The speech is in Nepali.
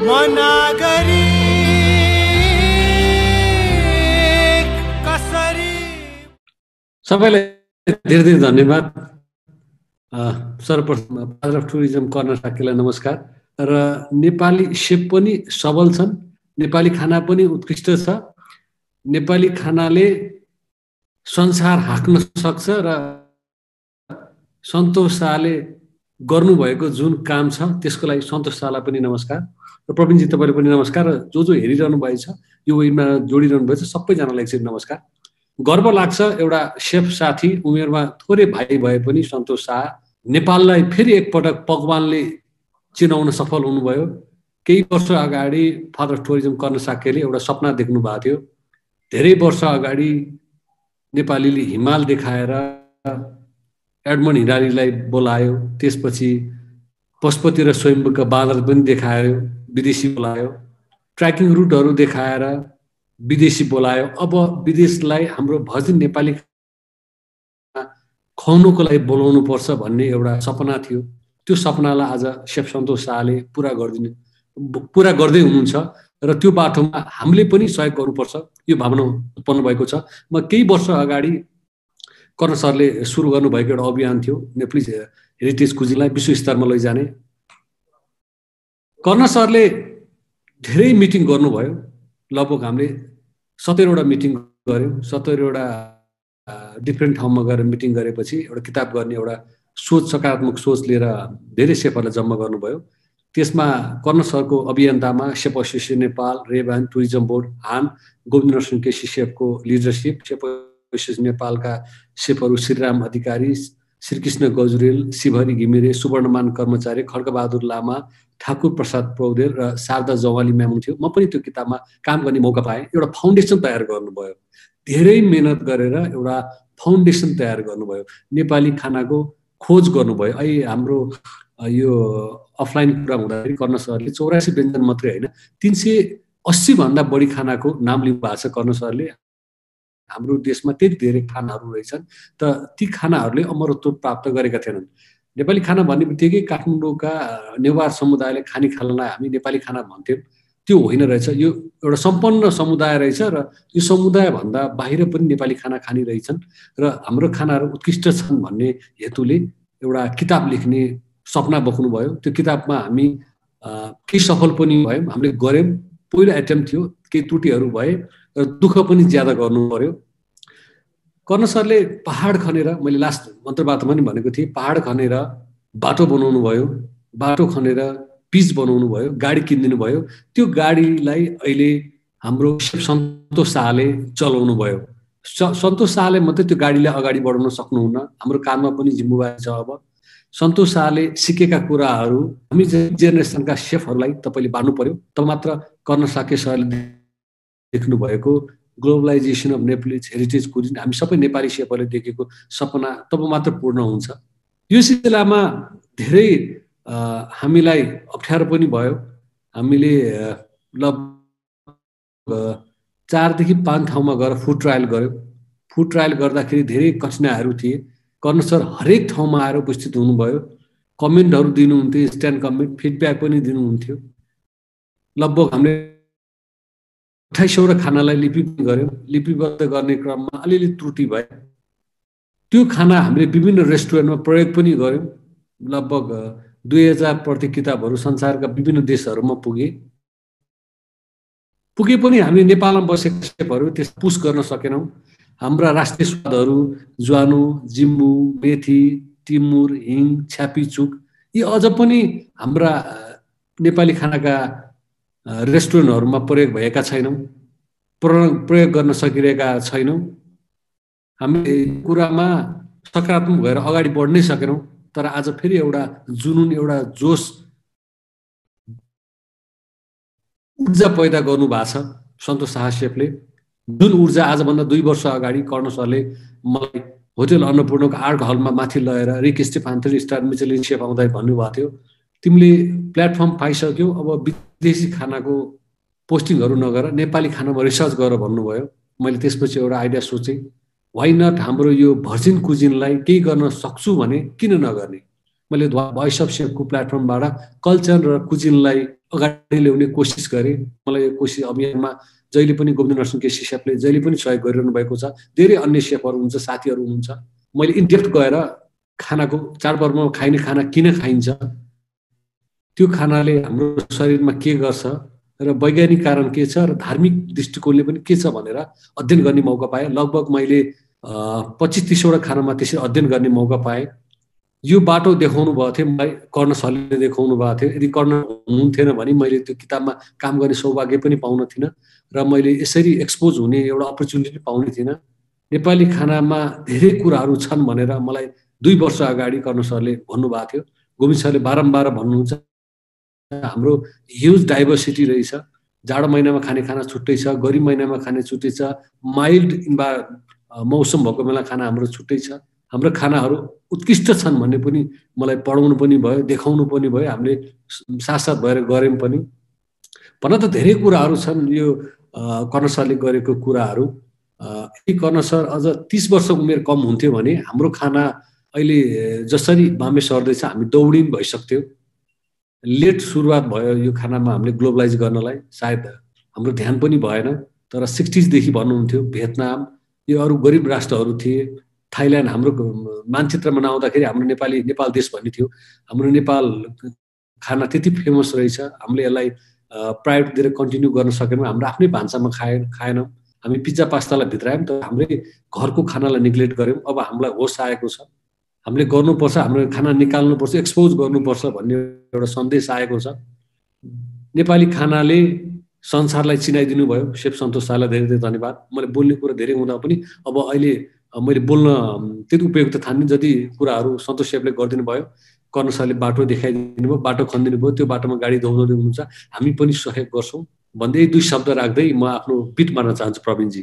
मनागरी कसरी। सबैलाई धेरै धेरै धन्यवाद। सर्वप्रथम फादर अफ टुरिज्म कर्ना शाक्यलाई नमस्कार। र नेपाली सेफ पनि सबल छन्, नेपाली खाना पनि उत्कृष्ट छ, नेपाली खानाले संसार हाँक्न सक्छ र सन्तोष शाहले गर्नुभएको जुन काम छ त्यसको लागि सन्तोष शाहलाई पनि नमस्कार र प्रवीणजी तपाईँले पनि नमस्कार र जो हेरिरहनु भएको छ यो वेबिनारमा जोडिरहनु भएको छ सबैजनालाई एकचोटि नमस्कार। गर्व लाग्छ एउटा सेफ साथी उमेरमा थोरै भाइ भए पनि सन्तोष शाह नेपाललाई फेरि एकपटक पकवानले चिनाउन सफल हुनुभयो। केही वर्ष अगाडि फादर अफ टुरिज्म कर्ना शाक्यले एउटा सपना देख्नु भएको थियो। धेरै वर्ष अगाडि नेपालीले हिमाल देखाएर एडमन्ड हिलारीलाई बोलायो, त्यसपछि पशुपति र स्वयम्भूका बाँदर पनि देखायो, विदेशी बोलायो, ट्रेकिङ रुटहरू देखाएर विदेशी बोलायो। अब विदेशलाई हाम्रो भर्जिन नेपाली खुवाउनुको लागि बोलाउनु पर्छ भन्ने एउटा सपना थियो। त्यो सपनालाई आज शेफ सन्तोष शाहले पुरा गर्दै हुनुहुन्छ र त्यो बाटोमा हामीले पनि सहयोग गर्नुपर्छ यो भावना उत्पन्न भएको छ। म केही वर्ष अगाडि कर्ना सरले सुरु गर्नुभएको एउटा अभियान थियो नेप्लिज हेरिटेज कुजिनलाई विश्व स्तरमा लैजाने। कर्ना सरले धेरै मिटिङ गर्नुभयो, लगभग हामीले 70 वटा मिटिङ गऱ्यौँ। 70 वटा डिफ्रेन्ट ठाउँमा गएर मिटिङ गरेपछि एउटा किताब गर्ने एउटा सोच, सकारात्मक सोच लिएर धेरै सेफहरूलाई जम्मा गर्नुभयो। त्यसमा कर्ना सरको अभियन्तामा सेफ एसोसिएसन नेपाल, रेबान टुरिज्म बोर्ड, हान गोविन्द नरसिंह केसी सेफको लिडरसिप, सेफ एसोसिएसन नेपालका सेफहरू श्रीराम अधिकारी, श्रीकृष्ण गजुरेल, शिवहरी घिमिरे, सुवर्णमान कर्मचारी, खड्गबहादुर लामा, ठाकुर प्रसाद पौडेल र शारदा जवाली म्याम हुन्थ्यो। म पनि त्यो किताबमा काम गर्ने मौका पाएँ। एउटा फाउन्डेसन तयार गर्नुभयो, धेरै मेहनत गरेर एउटा फाउन्डेसन तयार गर्नुभयो, नेपाली खानाको खोज गर्नुभयो। अहिले हाम्रो यो अफलाइन कुरा हुँदाखेरि कर्ना सरले 84 व्यञ्जन मात्रै होइन 380 भन्दा बढी खानाको नाम लिनु भएको छ कर्ना सरले। हाम्रो देशमा त्यति धेरै खानाहरू रहेछन् त ती खानाहरूले अमरत्व प्राप्त गरेका थिएनन्। नेपाली खाना भन्ने बित्तिकै काठमाडौँका नेवार समुदायले खाने खानालाई हामी नेपाली खाना भन्थ्यौँ, त्यो होइन रहेछ। यो एउटा सम्पन्न समुदाय रहेछ र यो समुदायभन्दा बाहिर पनि नेपाली खाना खाने रहेछन् र हाम्रो खानाहरू उत्कृष्ट छन् भन्ने हेतुले एउटा किताब लेख्ने सपना बोक्नुभयो। त्यो किताबमा हामी केही सफल पनि भयौँ, हामीले गऱ्यौँ। पहिलो एटेम्प थियो, केही त्रुटिहरू भए र दुःख पनि ज्यादा गर्नु पर्यो। कर्ना सरले पहाड खनेर, मैले लास्ट मन्त्रवार्तामा पनि भनेको थिएँ, पहाड खनेर बाटो बनाउनु भयो, बाटो खनेर पिच बनाउनु भयो, गाडी किनिदिनु भयो। त्यो गाडीलाई अहिले हाम्रो शेफ सन्तोष शाहले चलाउनु भयो। सन्तोष शाहले मात्रै त्यो गाडीलाई अगाडि बढाउन सक्नुहुन्न, हाम्रो काममा पनि जिम्मेवारी छ। अब सन्तोष शाहले सिकेका कुराहरू हामी जेनेरेसनका सेफहरूलाई तपाईँले बाँड्नु पर्यो, तब मात्र कर्ना शाक्य सरले देख्नु भएको globalisation of Nepalese heritage cuisine हामी सबै नेपाली सेफहरूले देखेको सपना तब मात्र पूर्ण हुन्छ। यो सिलसिलामा धेरै हामीलाई अप्ठ्यारो पनि भयो। हामीले लगभग 4 देखि 5 ठाउँमा गएर फुड ट्रायल गऱ्यौँ। फुड ट्रायल गर्दाखेरि धेरै कठिनाइहरू थिए। कर्ना सर हरेक ठाउँमा आएर उपस्थित हुनुभयो, कमेन्टहरू दिनुहुन्थ्यो, इन्स्ट्यान्ट कमेन्ट, फिडब्याक पनि दिनुहुन्थ्यो। लगभग हामीले 28 वटा खानालाई लिपिबद्ध गऱ्यौँ। लिपिबद्ध गर्ने क्रममा अलिअलि त्रुटि भए। त्यो खाना हामीले विभिन्न रेस्टुरेन्टमा प्रयोग पनि गऱ्यौँ। लगभग 2000 प्रति किताबहरू संसारका विभिन्न देशहरूमा पुगे पनि हामी नेपालमा बसेका सेफहरू त्यस पुस गर्न सकेनौँ। हाम्रा राष्ट्रिय स्वादहरू ज्वानो, जिम्बु, मेथी, टिमुर, हिङ, छ्यापीचुक यी अझ पनि हाम्रा नेपाली खानाका रेस्टुरेन्टहरूमा प्रयोग भएका छैनौँ, प्रयोग गर्न सकिरहेका छैनौँ। हामी कुरामा सकारात्मक भएर अगाडि बढ्नै सकेनौँ। तर आज फेरि एउटा जुनुन, एउटा जोस, ऊर्जा पैदा गर्नु भएको छ सन्तोष शाह शेफले। जुन ऊर्जा आजभन्दा 2 वर्ष अगाडि कर्ना सरले मलाई होटल अन्नपूर्णको आर्ट हलमा माथि लगेर रिक स्टेफान 3 स्टार मिचेलिन सेफ आउँदा भन्नुभएको थियो, तिमीले प्लेटफर्म पाइसक्यौ, अब विदेशी खानाको पोस्टिङहरू नगर, नेपाली खानामा रिसर्च गर भन्नुभयो। मैले त्यसपछि एउटा आइडिया सोचेँ, वाइ नट हाम्रो यो भर्जिन कुजिनलाई केही गर्न सक्छु भने किन नगर्ने। मैले भोइस अफ सेफको प्लेटफर्मबाट कल्चर र कुजिनलाई अगाडि ल्याउने कोसिस गरेँ। मलाई यो कोसिस अभियानमा जहिले पनि गोविन्द नरसिंह केसी सेफले जहिले पनि सहयोग गरिरहनु भएको छ। धेरै अन्य सेफहरू हुन्छ, साथीहरू हुनुहुन्छ। मैले इनडेप्थ गएर खानाको चाडपर्वमा खाइने खाना किन खाइन्छ, त्यो खानाले हाम्रो शरीरमा के गर्छ र वैज्ञानिक कारण के छ र धार्मिक दृष्टिकोणले पनि के छ भनेर अध्ययन गर्ने मौका पाएँ। लगभग मैले 25-30वटा खानामा त्यसरी अध्ययन गर्ने मौका पाएँ। यो बाटो देखाउनु भएको थियो मलाई, कर्ण सरले देखाउनु भएको थियो। यदि कर्ण हुनुहुन्थेन भने मैले त्यो किताबमा काम गर्ने सौभाग्य पनि पाउन थिइनँ र मैले यसरी एक्सपोज हुने एउटा अपर्च्युनिटी पाउने थिइनँ। नेपाली खानामा धेरै कुराहरू छन् भनेर मलाई 2 वर्ष अगाडि कर्ण सरले भन्नुभएको थियो। गोविन्द सरले बारम्बार भन्नुहुन्छ, हाम्रो ह्युज डाइभर्सिटी रहेछ। जाडो महिनामा खाने खाना छुट्टै छ, गर्मी महिनामा खाने छुट्टै छ, माइल्ड मौसम भएको बेला खाना हाम्रो छुट्टै छ। हाम्रो खानाहरू उत्कृष्ट छन् भन्ने पनि मलाई पढाउनु पनि भयो, देखाउनु पनि भयो। हामीले साथसाथ भएर गऱ्यौँ पनि। भन्न त धेरै कुराहरू छन् यो कर्ण सरले गरेको कुराहरू। कर्ण सर अझ 30 वर्ष उमेर कम हुन्थ्यो भने हाम्रो खाना अहिले जसरी बामे सर्दैछ हामी दौडिन भइसक्थ्यो। लेट सुरुवात भयो यो खानामा हामीले ग्लोबलाइज गर्नलाई। सायद हाम्रो ध्यान पनि भएन, तर 60s देखि भन्नुहुन्थ्यो। भियतनाम, यो अरू गरिब राष्ट्रहरू थिए। थाइल्यान्ड हाम्रो मानचित्रमा नआउँदाखेरि हाम्रो नेपाल देश भन्ने थियो। हाम्रो नेपाल खाना त्यति फेमस रहेछ, हामीले यसलाई प्रायोरिटी दिएर कन्टिन्यू गर्न सकेनौँ। हाम्रो आफ्नै भान्सामा खाएनौँ। हामी पिज्जा पास्तालाई भित्रायौँ, तर हामीले घरको खानालाई निग्लेक्ट गऱ्यौँ। अब हामीलाई होस आएको छ, हामीले गर्नुपर्छ, हाम्रो खाना निकाल्नुपर्छ, एक्सपोज गर्नुपर्छ भन्ने एउटा सन्देश आएको छ। नेपाली खानाले संसारलाई चिनाइदिनु भयो। शेफ सन्तोष शाहलाई धेरै धेरै धन्यवाद। मैले बोल्ने कुरा धेरै हुँदा पनि अब अहिले मैले बोल्न त्यति उपयुक्त ठान्ने जति कुराहरू सन्तोष शेफले गरिदिनु भयो। कर्ण सरले बाटो देखाइदिनु भयो, बाटो खनिदिनु भयो, त्यो बाटोमा गाडी दौडाउँदै हुनुहुन्छ। हामी पनि सहयोग गर्छौँ भन्दै 2 शब्द राख्दै म आफ्नो पिट मार्न चाहन्छु प्रवीणजी।